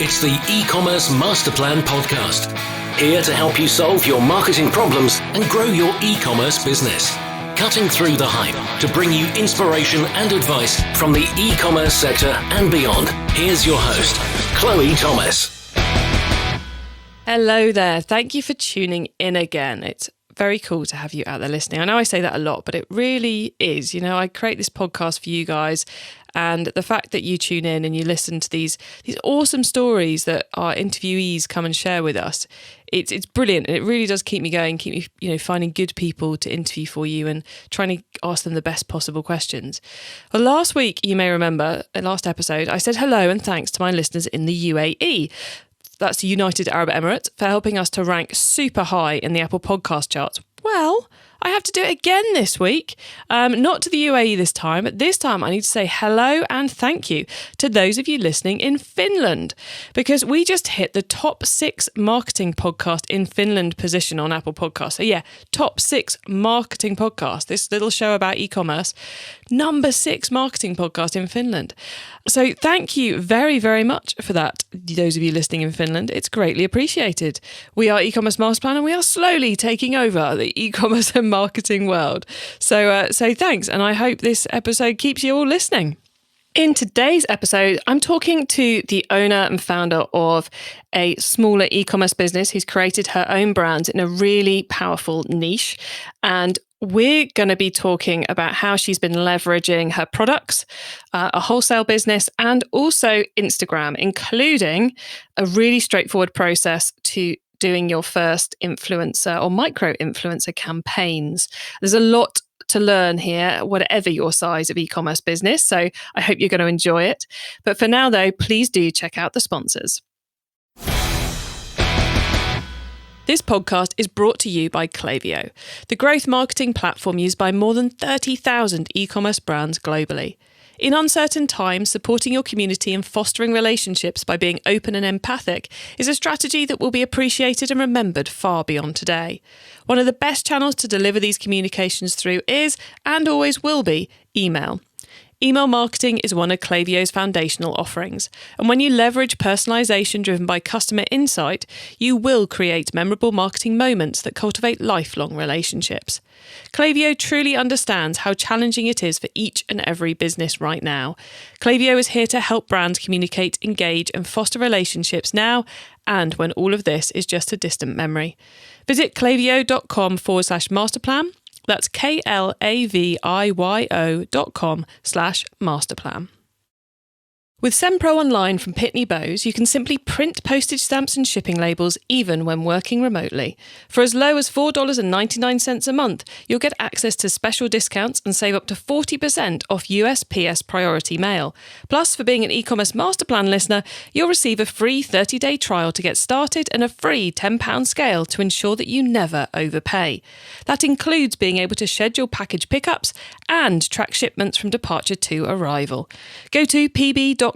It's the e-commerce master plan podcast. Here to help you solve your marketing problems and grow your e-commerce business. Cutting through the hype to bring you inspiration and advice from the e-commerce sector and beyond. Here's your host, Chloe Thomas. Hello there. Thank you for tuning in again. It's very cool to have you out there listening. I know I say that a lot, but it really is. You know, I create this podcast for you guys, and the fact that you tune in and you listen to these awesome stories that our interviewees come and share with us, it's brilliant, and it really does keep me going, keep me finding good people to interview for you and trying to ask them the best possible questions. Well, last week, you may remember, last episode, I said hello and thanks to my listeners in the UAE. That's the United Arab Emirates, for helping us to rank super high in the Apple podcast charts. Well, I have to do it again this week. Not to the UAE this time, but this time I need to say hello and thank you to those of you listening in Finland, because we just hit the top 6 marketing podcast in Finland position on Apple Podcasts. So yeah, top 6 marketing podcast, this little show about e-commerce, number 6 marketing podcast in Finland. So thank you very, very much for that, those of you listening in Finland. It's greatly appreciated. We are E-commerce Master Plan, and we are slowly taking over the e-commerce and marketing world. So thanks, and I hope this episode keeps you all listening. In today's episode, I'm talking to the owner and founder of a smaller e-commerce business who's created her own brand in a really powerful niche. And we're going to be talking about how she's been leveraging her products, a wholesale business, and also Instagram, including a really straightforward process to doing your first influencer or micro-influencer campaigns. There's a lot to learn here, whatever your size of e-commerce business. So I hope you're going to enjoy it. But for now, though, please do check out the sponsors. This podcast is brought to you by Klaviyo, the growth marketing platform used by more than 30,000 e-commerce brands globally. In uncertain times, supporting your community and fostering relationships by being open and empathic is a strategy that will be appreciated and remembered far beyond today. One of the best channels to deliver these communications through is, and always will be, email. Email marketing is one of Klaviyo's foundational offerings, and when you leverage personalization driven by customer insight, you will create memorable marketing moments that cultivate lifelong relationships. Klaviyo truly understands how challenging it is for each and every business right now. Klaviyo is here to help brands communicate, engage, and foster relationships now and when all of this is just a distant memory. Visit klaviyo.com/masterplan. That's klaviyo.com/masterplan. With SendPro Online from Pitney Bowes, you can simply print postage stamps and shipping labels even when working remotely. For as low as $4.99 a month, you'll get access to special discounts and save up to 40% off USPS Priority Mail. Plus, for being an e-commerce master plan listener, you'll receive a free 30-day trial to get started and a free £10 scale to ensure that you never overpay. That includes being able to schedule package pickups and track shipments from departure to arrival. Go to pb.com/masterplan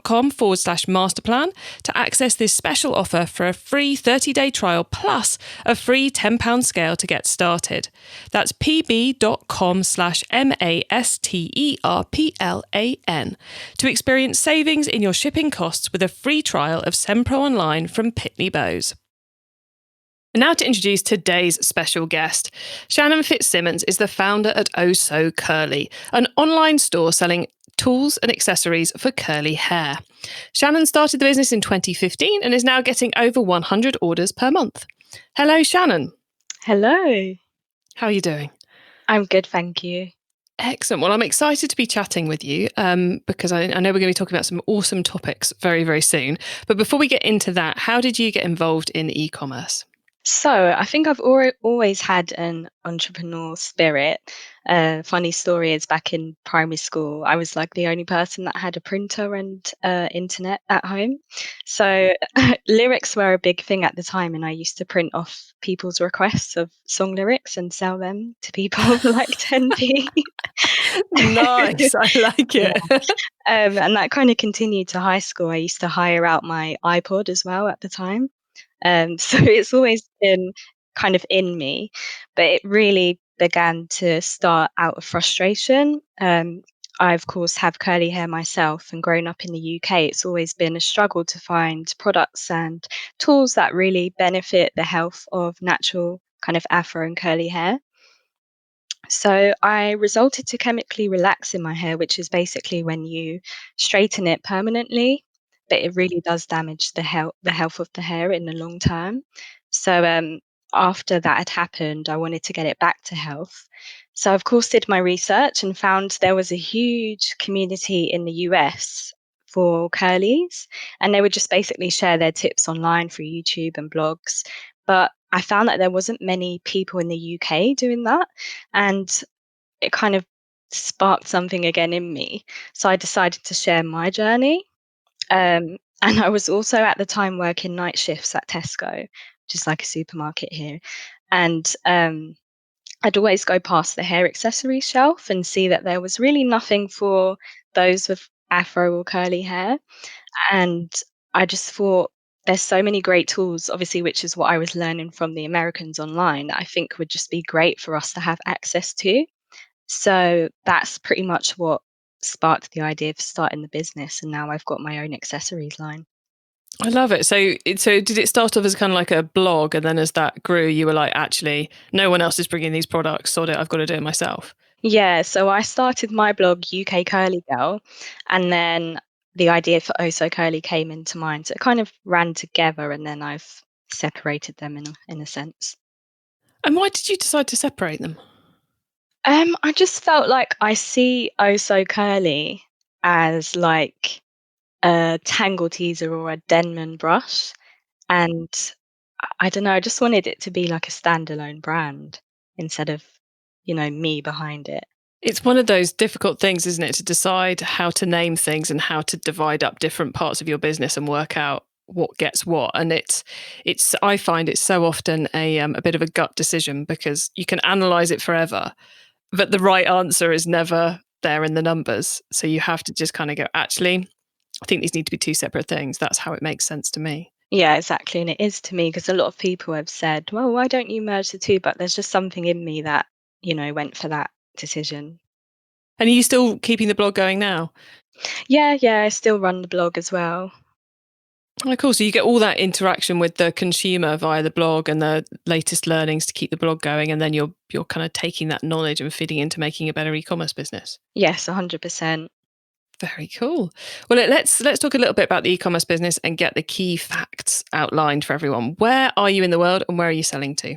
to access this special offer for a free 30-day trial plus a free £10 scale to get started. That's pb.com/masterplan to experience savings in your shipping costs with a free trial of SendPro Online from Pitney Bowes. And now to introduce today's special guest. Shannon Fitzsimmons is the founder at Oh So Curly, an online store selling tools and accessories for curly hair. Shannon started the business in 2015 and is now getting over 100 orders per month. Hello, Shannon. Hello. How are you doing? I'm good, thank you. Excellent. Well, I'm excited to be chatting with you because I know we're going to be talking about some awesome topics very, very soon. But before we get into that, how did you get involved in e-commerce? So I think I've always had an entrepreneurial spirit. Funny story is back in primary school, I was like the only person that had a printer and internet at home. So lyrics were a big thing at the time, and I used to print off people's requests of song lyrics and sell them to people for like 10p. Nice, I like it. And that kind of continued to high school. I used to hire out my iPod as well at the time. So it's always been kind of in me, but it really began to start out of frustration. I, of course, have curly hair myself, and growing up in the UK, it's always been a struggle to find products and tools that really benefit the health of natural kind of afro and curly hair. So I resorted to chemically relaxing my hair, which is basically when you straighten it permanently, but it really does damage the health of the hair in the long term. So after that had happened, I wanted to get it back to health. So of course did my research and found there was a huge community in the US for curlies, and they would just basically share their tips online through YouTube and blogs. But I found that there wasn't many people in the UK doing that, and it kind of sparked something again in me. So I decided to share my journey. And I was also at the time working night shifts at Tesco, which is like a supermarket here. And I'd always go past the hair accessory shelf and see that there was really nothing for those with afro or curly hair. And I just thought there's so many great tools, obviously, which is what I was learning from the Americans online, that I think would just be great for us to have access to. So that's pretty much what sparked the idea for starting the business. And now I've got my own accessories line. I love it. So did it start off as kind of like a blog, and then as that grew, you were like, actually, no one else is bringing these products, so I've got to do it myself. Yeah, so I started my blog, UK Curly Girl, and then the idea for Oh So Curly came into mind. So it kind of ran together, and then I've separated them in a sense. And why did you decide to separate them? I just felt like I see Oh So Curly as like a Tangle teaser or a Denman brush, and I don't know, I just wanted it to be like a standalone brand instead of, me behind it. It's one of those difficult things, isn't it, to decide how to name things and how to divide up different parts of your business and work out what gets what. And it's I find it's so often a bit of a gut decision, because you can analyze it forever, but the right answer is never there in the numbers. So you have to just kind of go, actually, I think these need to be two separate things. That's how it makes sense to me. Yeah, exactly. And it is to me because a lot of people have said, well, why don't you merge the two? But there's just something in me that, went for that decision. And are you still keeping the blog going now? Yeah, I still run the blog as well. Oh, cool. So you get all that interaction with the consumer via the blog and the latest learnings to keep the blog going, and then you're kind of taking that knowledge and feeding into making a better e-commerce business. Yes, 100%. Very cool. Well, let's talk a little bit about the e-commerce business and get the key facts outlined for everyone. Where are you in the world, and where are you selling to?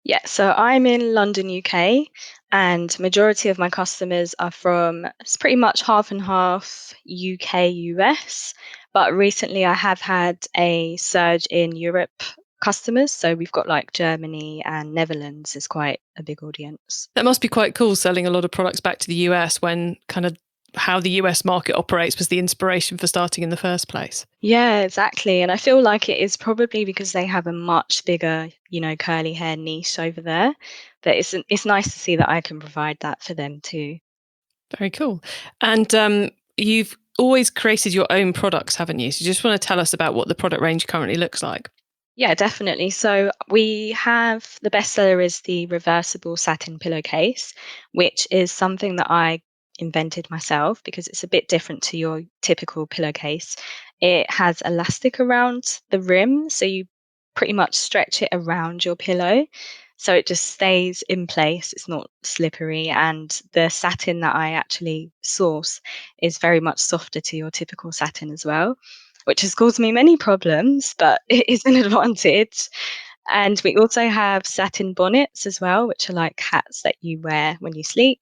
Yeah, so I'm in London, UK, and majority of my customers are from, it's pretty much half and half UK, US. But recently I have had a surge in Europe customers. So we've got like Germany and Netherlands is quite a big audience. That must be quite cool, selling a lot of products back to the US, when kind of how the US market operates was the inspiration for starting in the first place. Yeah, exactly. And I feel like it is probably because they have a much bigger, curly hair niche over there. That it's nice to see that I can provide that for them too. Very cool. And you've always created your own products, haven't you? So you just want to tell us about what the product range currently looks like. Yeah, definitely. So we have the bestseller is the reversible satin pillowcase, which is something that I invented myself because it's a bit different to your typical pillowcase. It has elastic around the rim, so you pretty much stretch it around your pillow. So it just stays in place. It's not slippery. And the satin that I actually source is very much softer to your typical satin as well, which has caused me many problems, but it is an advantage. And we also have satin bonnets as well, which are like hats that you wear when you sleep.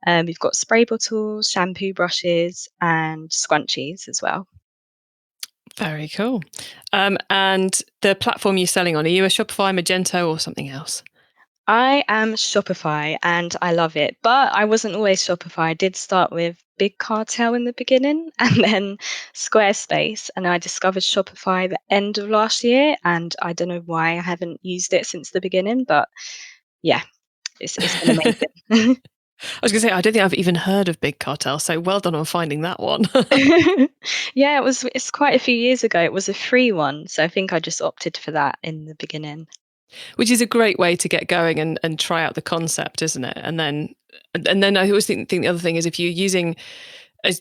We've got spray bottles, shampoo brushes, and scrunchies as well. Very cool. And the platform you're selling on, are you a Shopify, Magento, or something else? I am Shopify and I love it, but I wasn't always Shopify. I did start with Big Cartel in the beginning and then Squarespace, and I discovered Shopify the end of last year. And I don't know why I haven't used it since the beginning, but yeah, it's been amazing. I was going to say, I don't think I've even heard of Big Cartel, so well done on finding that one. Yeah, it's quite a few years ago. It was a free one, so I think I just opted for that in the beginning. Which is a great way to get going and try out the concept, isn't it? And then And then I always think the other thing is if you're using,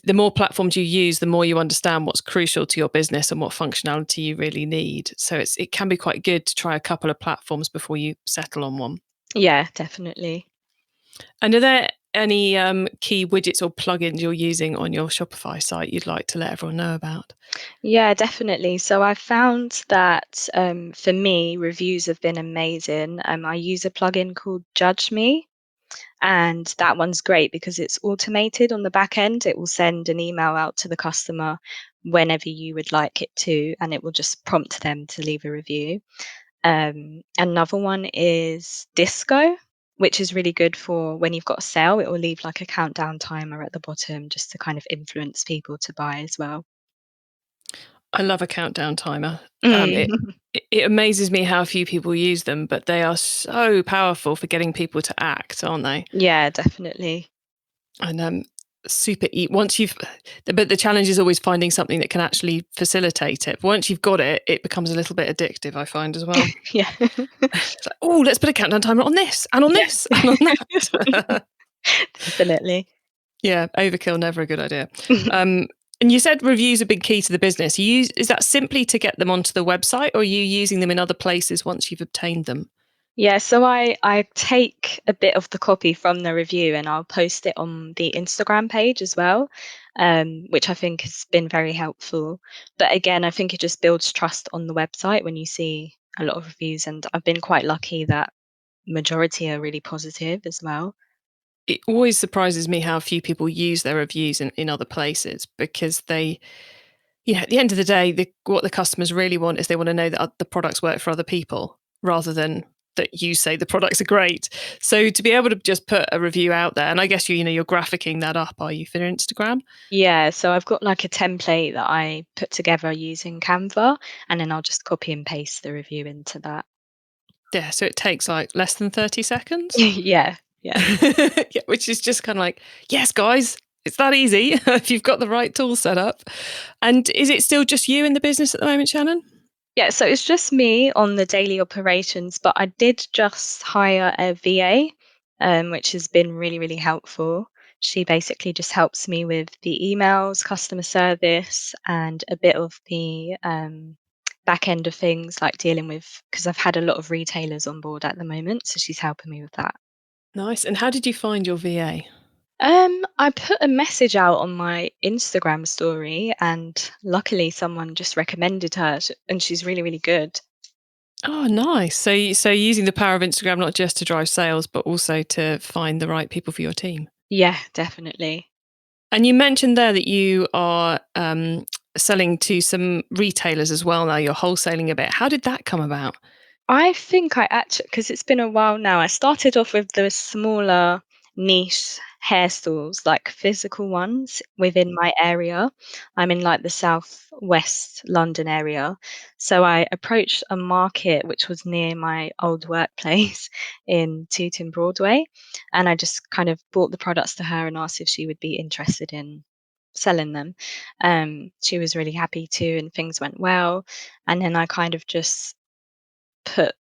the more platforms you use, the more you understand what's crucial to your business and what functionality you really need. So it can be quite good to try a couple of platforms before you settle on one. Yeah, definitely. And are there any key widgets or plugins you're using on your Shopify site you'd like to let everyone know about? Yeah, definitely. So I found that for me, reviews have been amazing. I use a plugin called Judge Me, and that one's great because it's automated on the back end. It will send an email out to the customer whenever you would like it to, and it will just prompt them to leave a review. Another one is Disco, which is really good for when you've got a sale. It will leave like a countdown timer at the bottom just to kind of influence people to buy as well. I love a countdown timer. Mm. It amazes me how few people use them, but they are so powerful for getting people to act, aren't they? Yeah, definitely. And super eat once you've, but the challenge is always finding something that can actually facilitate it. Once you've got it, it becomes a little bit addictive, I find as well. Yeah. It's like, oh, let's put a countdown timer on this and on Yeah. this and on that. Definitely. Yeah, overkill, never a good idea. And you said reviews are big key to the business. Is that simply to get them onto the website, or are you using them in other places once you've obtained them? Yeah, so I take a bit of the copy from the review and I'll post it on the Instagram page as well, which I think has been very helpful. But again, I think it just builds trust on the website when you see a lot of reviews, and I've been quite lucky that majority are really positive as well. It always surprises me how few people use their reviews in other places, because they, at the end of the day, what the customers really want is they want to know that the products work for other people rather than that you say the products are great. So to be able to just put a review out there, and I guess you're graphicing that up, are you, for Instagram? Yeah, so I've got like a template that I put together using Canva, and then I'll just copy and paste the review into that. Yeah, so it takes like less than 30 seconds. Yeah, yeah. Yeah, which is just kind of like, yes, guys, it's that easy if you've got the right tool set up. And is it still just you in the business at the moment, Shannon? Yeah, so it's just me on the daily operations, but I did just hire a VA, which has been really, really helpful. She basically just helps me with the emails, customer service, and a bit of the back end of things, like dealing with, because I've had a lot of retailers on board at the moment. So she's helping me with that. Nice. And how did you find your VA? I put a message out on my Instagram story, and luckily someone just recommended her, and she's really, really good. Oh, nice. So using the power of Instagram, not just to drive sales, but also to find the right people for your team. Yeah, definitely. And you mentioned there that you are selling to some retailers as well now. You're wholesaling a bit. How did that come about? I think I actually, because it's been a while now, I started off with the smaller niche hair stores, like physical ones within my area. I'm in like the southwest London area. So I approached a market which was near my old workplace in Tooting Broadway. And I just kind of brought the products to her and asked if she would be interested in selling them. She was really happy to, and things went well. And then I kind of just put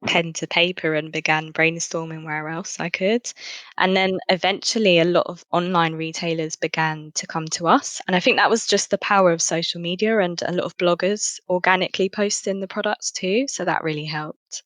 pen to paper and began brainstorming where else I could. And then eventually, a lot of online retailers began to come to us. And I think that was just the power of social media and a lot of bloggers organically posting the products too. So that really helped.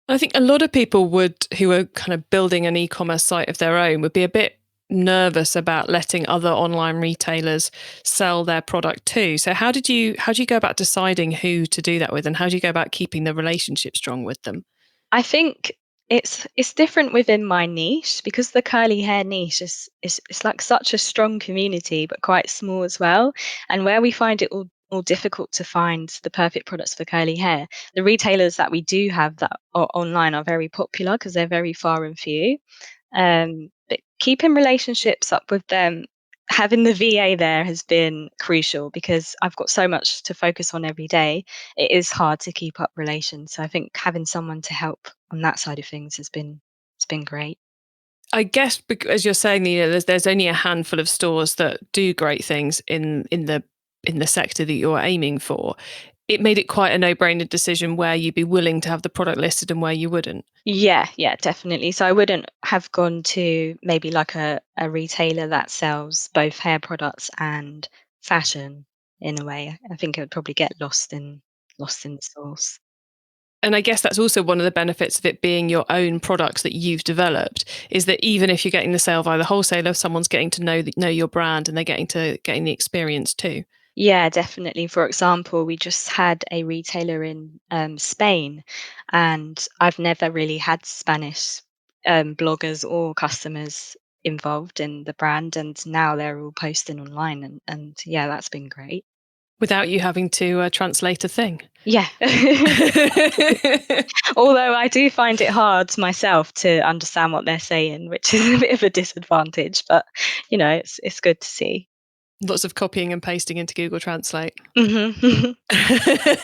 I think a lot of people who are kind of building an e-commerce site of their own, would be a bit nervous about letting other online retailers sell their product too. So how do you go about deciding who to do that with, and how do you go about keeping the relationship strong with them? I think it's different within my niche because the curly hair niche is it's like such a strong community but quite small as well. And where we find it all difficult to find the perfect products for curly hair, the retailers that we do have that are online are very popular because they're very far and few. But keeping relationships up with them, having the VA there has been crucial because I've got so much to focus on every day. It is hard to keep up relations. So I think having someone to help on that side of things it's been great. I guess as you're saying, there's only a handful of stores that do great things in the sector that you're aiming for. it made it quite a no-brainer decision where you'd be willing to have the product listed and where you wouldn't. Yeah, definitely. So I wouldn't have gone to maybe like a retailer that sells both hair products and fashion in a way. I think it would probably get lost in the sauce. And I guess that's also one of the benefits of it being your own products that you've developed, is that even if you're getting the sale via the wholesaler, someone's getting to know your brand and they're getting the experience too. Yeah, definitely. For example, we just had a retailer in Spain, and I've never really had Spanish bloggers or customers involved in the brand, and now they're all posting online, and yeah, that's been great. Without you having to translate a thing. Yeah. Although I do find it hard myself to understand what they're saying, which is a bit of a disadvantage, but it's good to see. Lots of copying and pasting into Google Translate Hmm.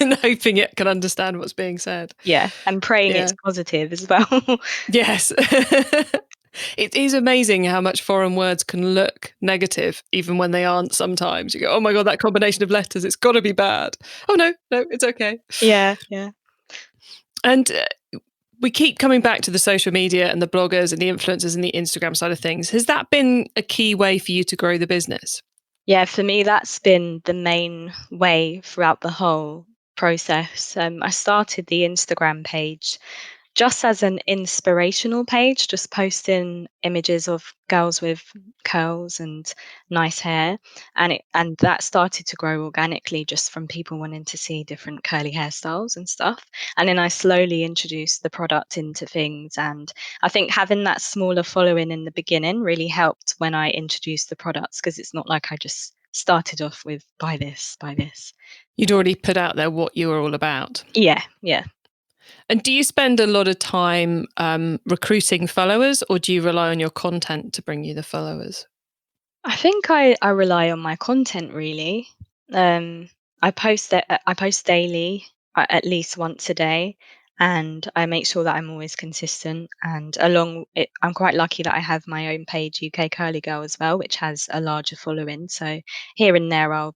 and hoping it can understand what's being said. Yeah, and praying Yeah. it's positive as well. Yes. It is amazing how much foreign words can look negative, even when they aren't sometimes. You go, oh my God, that combination of letters, it's got to be bad. Oh, no, it's okay. Yeah. And we keep coming back to the social media and the bloggers and the influencers and the Instagram side of things. Has that been a key way for you to grow the business? Yeah, for me, that's been the main way throughout the whole process. I started the Instagram page just as an inspirational page, just posting images of girls with curls and nice hair, and that started to grow organically just from people wanting to see different curly hairstyles and stuff. And then I slowly introduced the product into things, and I think having that smaller following in the beginning really helped when I introduced the products, because it's not like I just started off with buy this, buy this. You'd already put out there what you were all about. Yeah. And do you spend a lot of time recruiting followers, or do you rely on your content to bring you the followers? I think I rely on my content really. Um, I post daily, at least once a day, and I make sure that I'm always consistent. And along it, I'm quite lucky that I have my own page, UK Curly Girl, as well, which has a larger following. So here and there, I'll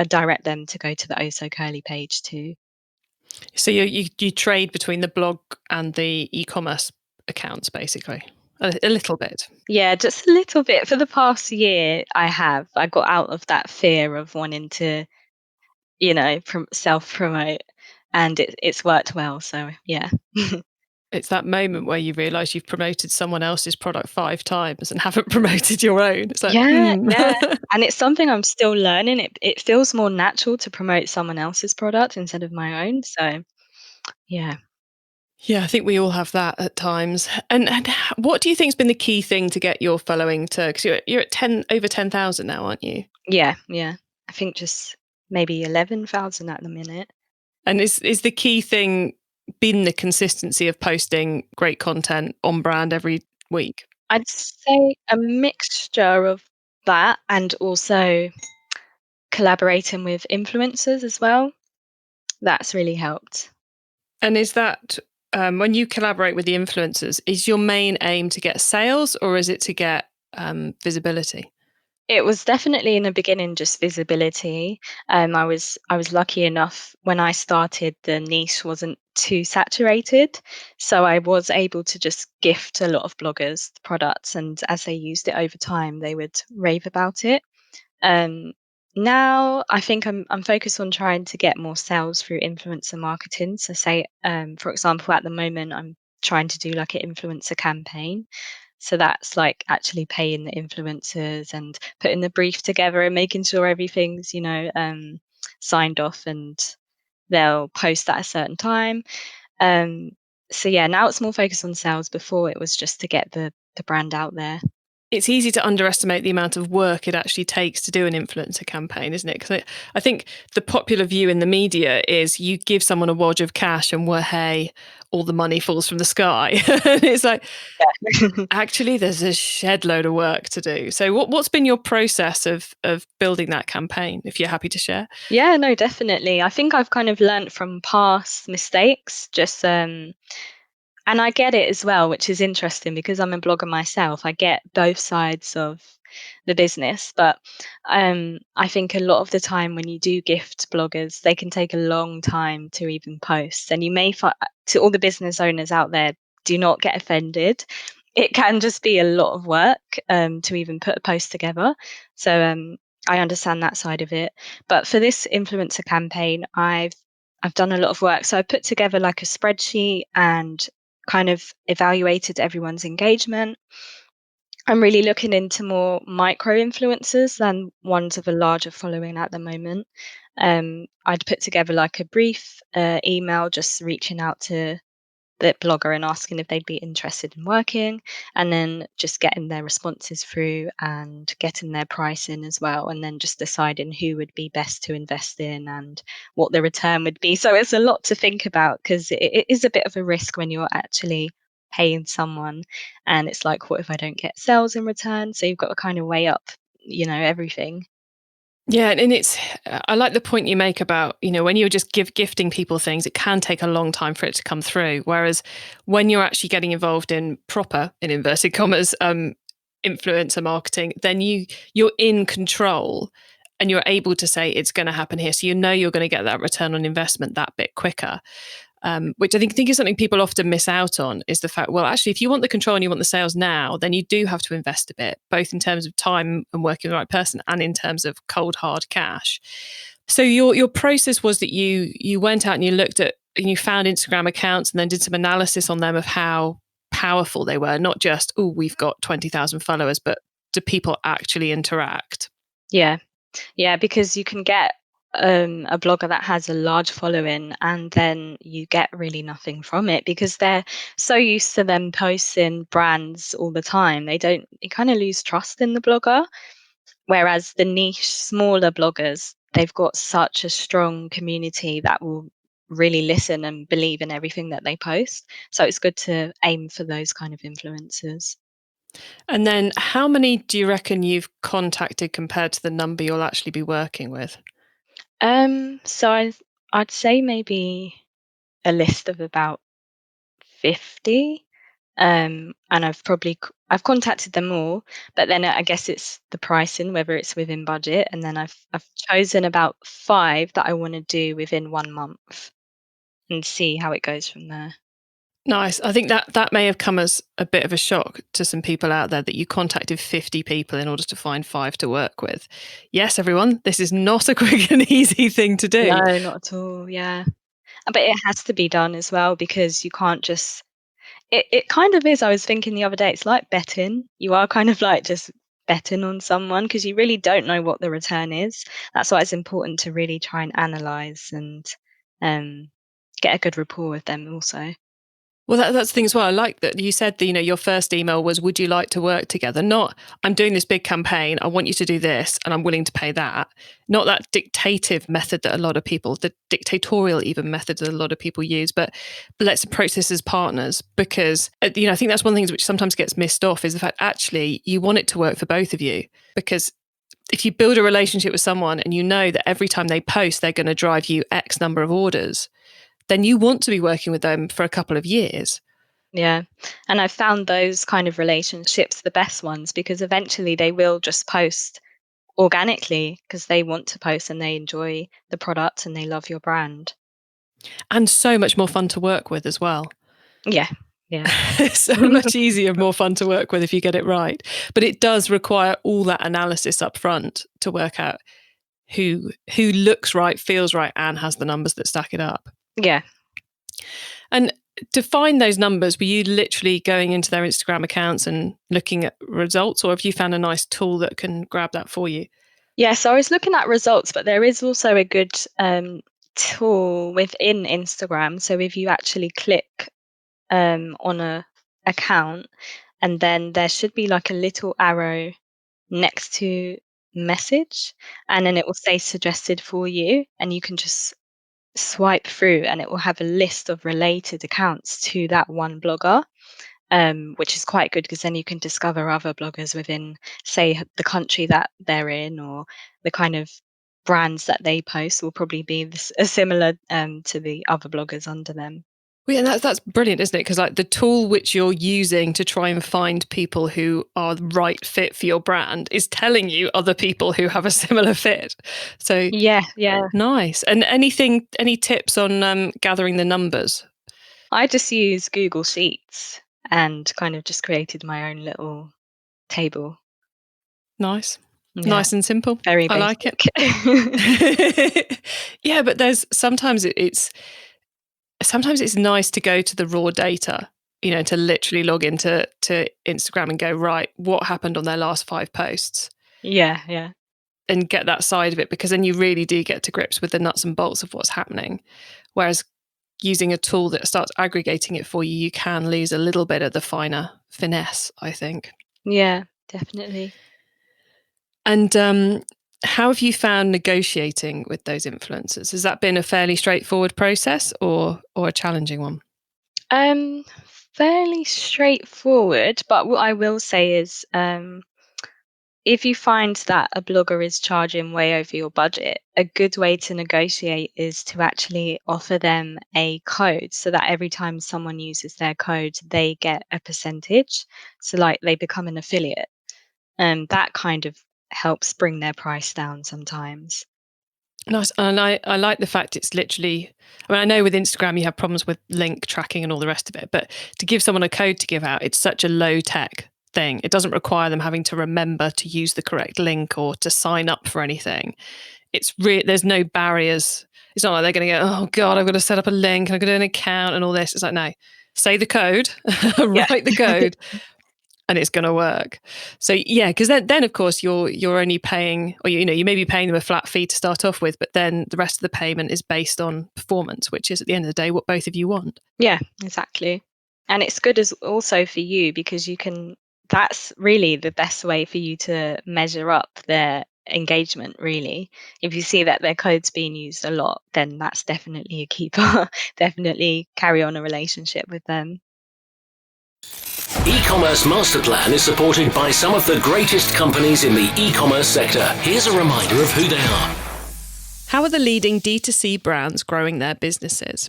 direct them to go to the Oh So Curly page too. So you trade between the blog and the e-commerce accounts, basically, a little bit. Yeah, just a little bit. For the past year, I got out of that fear of wanting to self promote, and it's worked well. So yeah. It's that moment where you realise you've promoted someone else's product 5 times and haven't promoted your own. It's like, Yeah, and it's something I'm still learning. It feels more natural to promote someone else's product instead of my own. So yeah. Yeah, I think we all have that at times. And what do you think's been the key thing to get your following to? Because you're at over 10,000 now, aren't you? Yeah. I think just maybe 11,000 at the minute. And is the key thing been the consistency of posting great content on brand every week? I'd say a mixture of that, and also collaborating with influencers as well. That's really helped. And is that when you collaborate with the influencers, is your main aim to get sales, or is it to get visibility? It was definitely in the beginning just visibility. I was lucky enough when I started, the niche wasn't too saturated, so I was able to just gift a lot of bloggers the products, and as they used it over time, they would rave about it. Um, Now I think I'm focused on trying to get more sales through influencer marketing. So say, for example, at the moment I'm trying to do like an influencer campaign. So that's like actually paying the influencers and putting the brief together and making sure everything's, signed off, and they'll post at a certain time. Um, so yeah, now it's more focused on sales. Before it was just to get the brand out there. It's easy to underestimate the amount of work it actually takes to do an influencer campaign, isn't it? Because I think the popular view in the media is you give someone a wad of cash and hey, all the money falls from the sky. And it's like, Yeah. actually, there's a shed load of work to do. So what's been your process of building that campaign, if you're happy to share? Yeah, no, definitely. I think I've kind of learnt from past mistakes, just and I get it as well, which is interesting because I'm a blogger myself. I get both sides of the business. But I think a lot of the time when you do gift bloggers, they can take a long time to even post. And you may find, to all the business owners out there, do not get offended. It can just be a lot of work to even put a post together. So I understand that side of it. But for this influencer campaign, I've done a lot of work. So I put together like a spreadsheet and kind of evaluated everyone's engagement. I'm really looking into more micro influencers than ones of a larger following at the moment. I'd put together like a brief email just reaching out to the blogger and asking if they'd be interested in working, and then just getting their responses through and getting their pricing as well, and then just deciding who would be best to invest in and what the return would be. So it's a lot to think about because it is a bit of a risk when you're actually paying someone, and it's like, what if I don't get sales in return? So you've got to kind of weigh up, everything. Yeah, and it's I like the point you make about, when you're just gifting people things, it can take a long time for it to come through. Whereas when you're actually getting involved in proper, in inverted commas, influencer marketing, then you're in control and you're able to say it's going to happen here. So you're going to get that return on investment that bit quicker. Which I think is something people often miss out on, is the fact, well, actually, if you want the control and you want the sales now, then you do have to invest a bit, both in terms of time and working with the right person and in terms of cold, hard cash. So your process was that you went out and you looked at, and you found Instagram accounts and then did some analysis on them of how powerful they were, not just, oh, we've got 20,000 followers, but do people actually interact? Yeah. Yeah, because you can get a blogger that has a large following and then you get really nothing from it because they're so used to them posting brands all the time. You kind of lose trust in the blogger. Whereas the niche, smaller bloggers, they've got such a strong community that will really listen and believe in everything that they post. So it's good to aim for those kind of influencers. And then how many do you reckon you've contacted compared to the number you'll actually be working with? So I'd say maybe a list of about 50. And I've contacted them all, but then I guess it's the pricing, whether it's within budget, and then I've chosen about 5 that I want to do within 1 month and see how it goes from there. Nice. I think that may have come as a bit of a shock to some people out there that you contacted 50 people in order to find 5 to work with. Yes, everyone, this is not a quick and easy thing to do. No, not at all. Yeah, but it has to be done as well because you can't just. It kind of is. I was thinking the other day, it's like betting. You are kind of like just betting on someone because you really don't know what the return is. That's why it's important to really try and analyze and um, get a good rapport with them also. Well, that's the thing as well. I like that you said that, your first email was, would you like to work together? Not, I'm doing this big campaign. I want you to do this and I'm willing to pay that. Not that dictative method that a lot of people, the dictatorial even method that a lot of people use, but let's approach this as partners because, I think that's one of the things which sometimes gets missed off is the fact actually you want it to work for both of you because if you build a relationship with someone and you know that every time they post, they're going to drive you X number of orders, then you want to be working with them for a couple of years. Yeah. And I've found those kind of relationships the best ones because eventually they will just post organically because they want to post and they enjoy the product and they love your brand. And so much more fun to work with as well. Yeah. Yeah. So much easier, more fun to work with if you get it right. But it does require all that analysis up front to work out who looks right, feels right, and has the numbers that stack it up. Yeah. And to find those numbers, were you literally going into their Instagram accounts and looking at results, or have you found a nice tool that can grab that for you? Yeah, so I was looking at results, but there is also a good tool within Instagram. So if you actually click on a account, and then there should be like a little arrow next to message, and then it will say suggested for you, and you can just swipe through, and it will have a list of related accounts to that one blogger. Which is quite good because then you can discover other bloggers within, say, the country that they're in, or the kind of brands that they post will probably be similar to the other bloggers under them. Well, yeah, that's brilliant, isn't it? Because like the tool which you're using to try and find people who are the right fit for your brand is telling you other people who have a similar fit. So Yeah, yeah. nice. And any tips on gathering the numbers? I just use Google Sheets and kind of just created my own little table. Nice. Yeah, Nice and simple. very I like basic. it. Yeah, but there's sometimes it's nice to go to the raw data, to literally log into Instagram and go, right, what happened on their last 5 posts? Yeah, yeah. And get that side of it, because then you really do get to grips with the nuts and bolts of what's happening. Whereas using a tool that starts aggregating it for you, you can lose a little bit of the finer finesse, I think. Yeah, definitely. And how have you found negotiating with those influencers? Has that been a fairly straightforward process or a challenging one? Fairly straightforward, but what I will say is, if you find that a blogger is charging way over your budget, a good way to negotiate is to actually offer them a code so that every time someone uses their code, they get a percentage. So, like, they become an affiliate. And that kind of helps bring their price down sometimes. Nice. And I like the fact it's literally, I know with Instagram you have problems with link tracking and all the rest of it, but to give someone a code to give out, it's such a low tech thing. It doesn't require them having to remember to use the correct link or to sign up for anything. There's no barriers. It's not like they're going to go, oh God, I've got to set up a link and I've got to do an account and all this. It's like, no, say the code, write the code, and it's going to work. So yeah, because then of course you're only paying, or you may be paying them a flat fee to start off with, but then the rest of the payment is based on performance, which is at the end of the day what both of you want. Yeah, exactly. And it's good as also for you because that's really the best way for you to measure up their engagement, really. If you see that their code's being used a lot, then that's definitely a keeper. Definitely carry on a relationship with them. E-commerce Master Plan is supported by some of the greatest companies in the e-commerce sector. Here's a reminder of who they are. How are the leading D2C brands growing their businesses?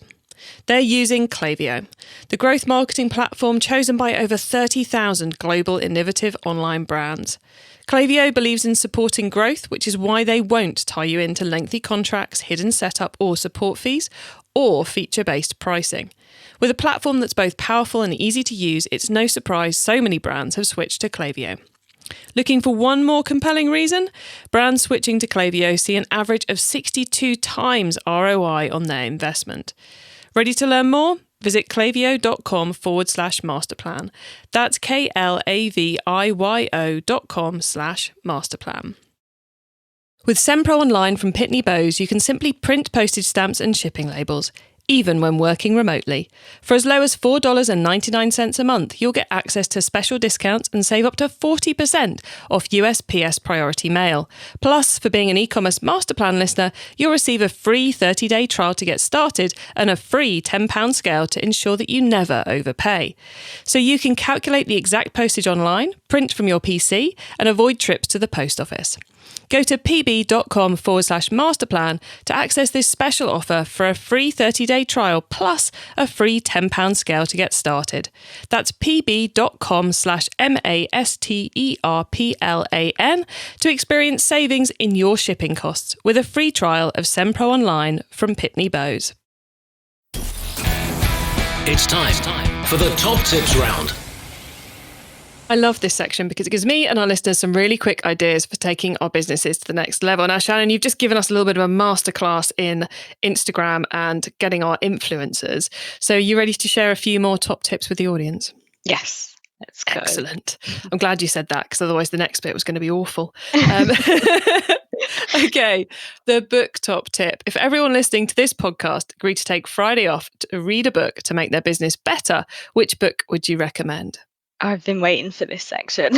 They're using Klaviyo, the growth marketing platform chosen by over 30,000 global innovative online brands. Klaviyo believes in supporting growth, which is why they won't tie you into lengthy contracts, hidden setup or support fees, or feature-based pricing. With a platform that's both powerful and easy to use, it's no surprise so many brands have switched to Klaviyo. Looking for one more compelling reason? Brands switching to Klaviyo see an average of 62 times ROI on their investment. Ready to learn more? Visit klaviyo.com/masterplan. That's klaviyo.com/masterplan. With SendPro Online from Pitney Bowes, you can simply print postage stamps and shipping labels, even when working remotely. For as low as $4.99 a month, you'll get access to special discounts and save up to 40% off USPS Priority Mail. Plus, for being an e-commerce master plan listener, you'll receive a free 30-day trial to get started and a free £10 scale to ensure that you never overpay. So you can calculate the exact postage online, print from your PC, and avoid trips to the post office. Go to pb.com/masterplan to access this special offer for a free 30-day trial plus a free £10 scale to get started. That's pb.com/masterplan to experience savings in your shipping costs with a free trial of SendPro Online from Pitney Bowes. It's time for the top tips round. I love this section because it gives me and our listeners some really quick ideas for taking our businesses to the next level. Now, Shannon, you've just given us a little bit of a masterclass in Instagram and getting our influencers. So you ready to share a few more top tips with the audience? Yes, let's go. Excellent. I'm glad you said that because otherwise the next bit was going to be awful. Okay, the book top tip. If everyone listening to this podcast agreed to take Friday off to read a book to make their business better, which book would you recommend? I've been waiting for this section.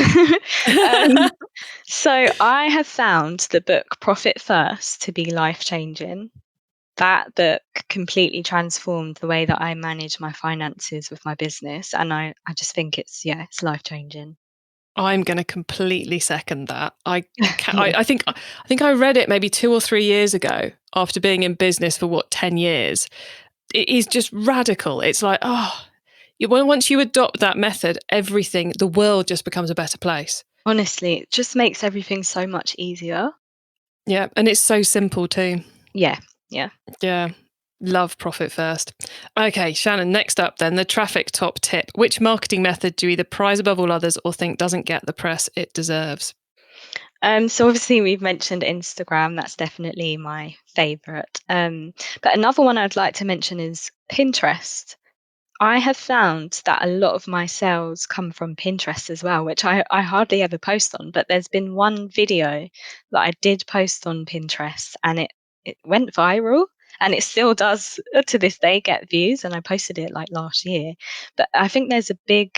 So I have found the book Profit First to be life-changing. That book completely transformed the way that I manage my finances with my business. And I just think it's life-changing. I'm going to completely second that. I think I read it maybe 2 or 3 years ago after being in business for 10 years. it is just radical. It's like, once you adopt that method, the world just becomes a better place. Honestly, it just makes everything so much easier. Yeah, and it's so simple too. Yeah, yeah. Yeah. Love profit first. Okay, Shannon, next up then, the traffic top tip. Which marketing method do you either prize above all others or think doesn't get the press it deserves? So obviously we've mentioned Instagram. That's definitely my favorite. But another one I'd like to mention is Pinterest. I have found that a lot of my sales come from Pinterest as well, which I hardly ever post on. But there's been one video that I did post on Pinterest and it went viral and it still does to this day get views. And I posted it like last year. But I think there's a big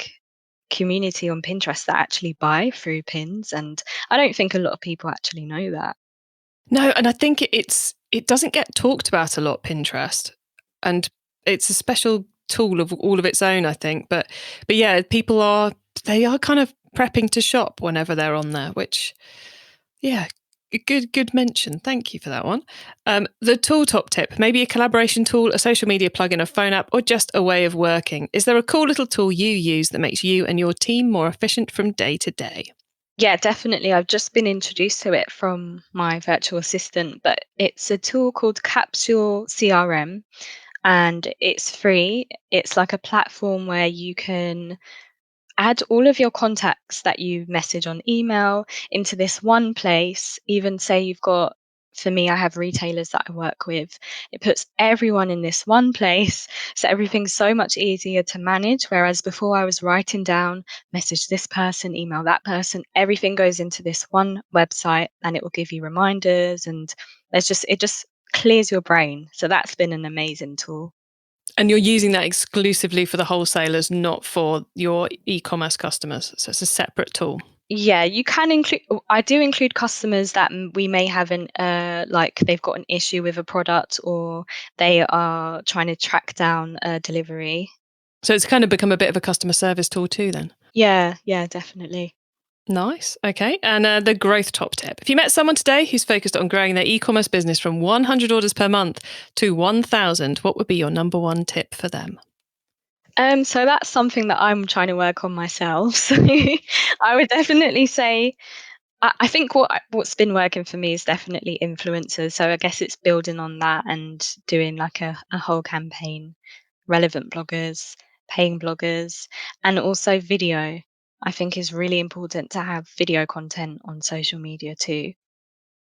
community on Pinterest that actually buy through pins. And I don't think a lot of people actually know that. No, and I think it doesn't get talked about a lot, Pinterest. And it's a special tool of all of its own, I think. But yeah, they are kind of prepping to shop whenever they're on there, which, yeah, good mention. Thank you for that one. The tool top tip, maybe a collaboration tool, a social media plugin, a phone app, or just a way of working. Is there a cool little tool you use that makes you and your team more efficient from day to day? Yeah, definitely. I've just been introduced to it from my virtual assistant, but it's a tool called Capsule CRM and it's free. It's like a platform where you can add all of your contacts that you message on email into this one place. Even say you've got, for me, I have retailers that I work with. It puts everyone in this one place. So everything's so much easier to manage. Whereas before I was writing down, message this person, email that person, everything goes into this one website and it will give you reminders and it just clears your brain. So that's been an amazing tool. And you're using that exclusively for the wholesalers, not for your e-commerce customers. So it's a separate tool. Yeah, you can include. I do include customers that we may have like they've got an issue with a product or they are trying to track down a delivery. So it's kind of become a bit of a customer service tool too then. Yeah, definitely. Nice. Okay. And the growth top tip. If you met someone today who's focused on growing their e-commerce business from 100 orders per month to 1,000, what would be your number one tip for them? So that's something that I'm trying to work on myself. So I would definitely say I think what's been working for me is definitely influencers. So I guess it's building on that and doing like a whole campaign, relevant bloggers, paying bloggers, and also video. I think is really important to have video content on social media too.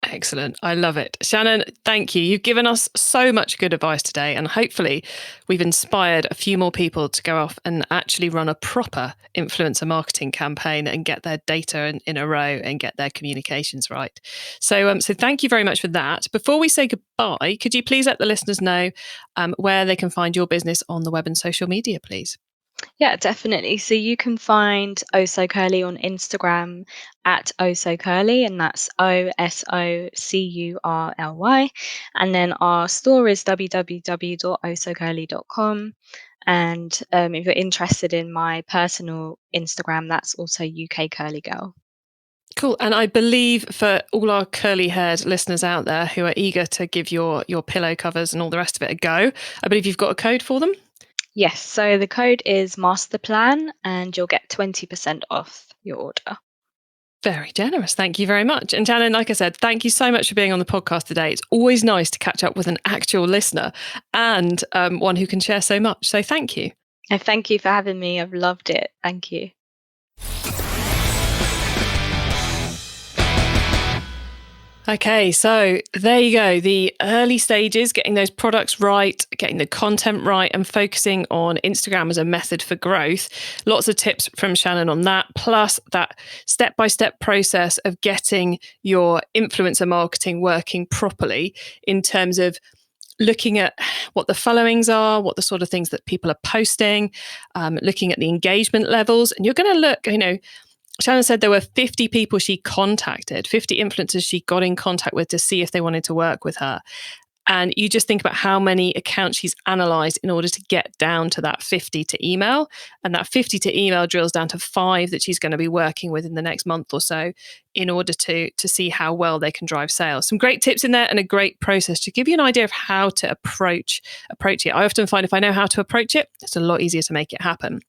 Excellent. I love it. Shannon, thank you. You've given us so much good advice today, and hopefully we've inspired a few more people to go off and actually run a proper influencer marketing campaign and get their data in a row and get their communications right. So thank you very much for that. Before we say goodbye, could you please let the listeners know where they can find your business on the web and social media, please? Yeah, definitely. So you can find Oh So Curly on Instagram at Oh So Curly, and that's OSOCURLY. And then our store is www.ohsocurly.com. And if you're interested in my personal Instagram, that's also UK Curly Girl. Cool. And I believe for all our curly-haired listeners out there who are eager to give your pillow covers and all the rest of it a go, I believe you've got a code for them. Yes, so the code is Masterplan and you'll get 20% off your order. Very generous. Thank you very much. And Shannon, like I said, thank you so much for being on the podcast today. It's always nice to catch up with an actual listener and one who can share so much. So thank you. And thank you for having me. I've loved it. Thank you. Okay, so there you go. The early stages, getting those products right, getting the content right, and focusing on Instagram as a method for growth. Lots of tips from Shannon on that, plus that step-by-step process of getting your influencer marketing working properly in terms of looking at what the followings are, what the sort of things that people are posting, looking at the engagement levels. And you're going to look, Shannon said there were 50 people she contacted, 50 influencers she got in contact with to see if they wanted to work with her. And you just think about how many accounts she's analysed in order to get down to that 50 to email. And that 50 to email drills down to 5 that she's going to be working with in the next month or so in order to see how well they can drive sales. Some great tips in there and a great process to give you an idea of how to approach it. I often find if I know how to approach it, it's a lot easier to make it happen.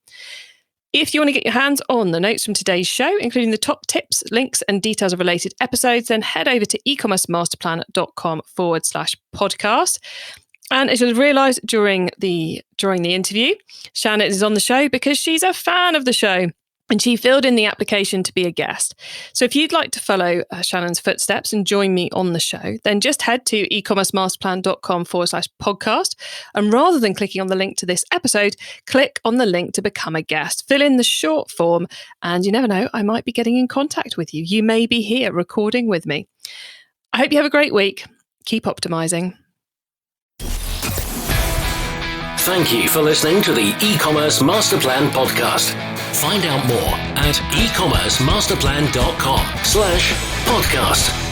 If you want to get your hands on the notes from today's show, including the top tips, links, and details of related episodes, then head over to ecommercemasterplan.com/podcast. And as you'll realise during the interview, Shannon is on the show because she's a fan of the show. And she filled in the application to be a guest. So if you'd like to follow Shannon's footsteps and join me on the show, then just head to ecommercemasterplan.com/podcast. And rather than clicking on the link to this episode, click on the link to become a guest. Fill in the short form, and you never know, I might be getting in contact with you. You may be here recording with me. I hope you have a great week. Keep optimizing. Thank you for listening to the E-commerce Master Plan podcast. Find out more at ecommercemasterplan.com/podcast.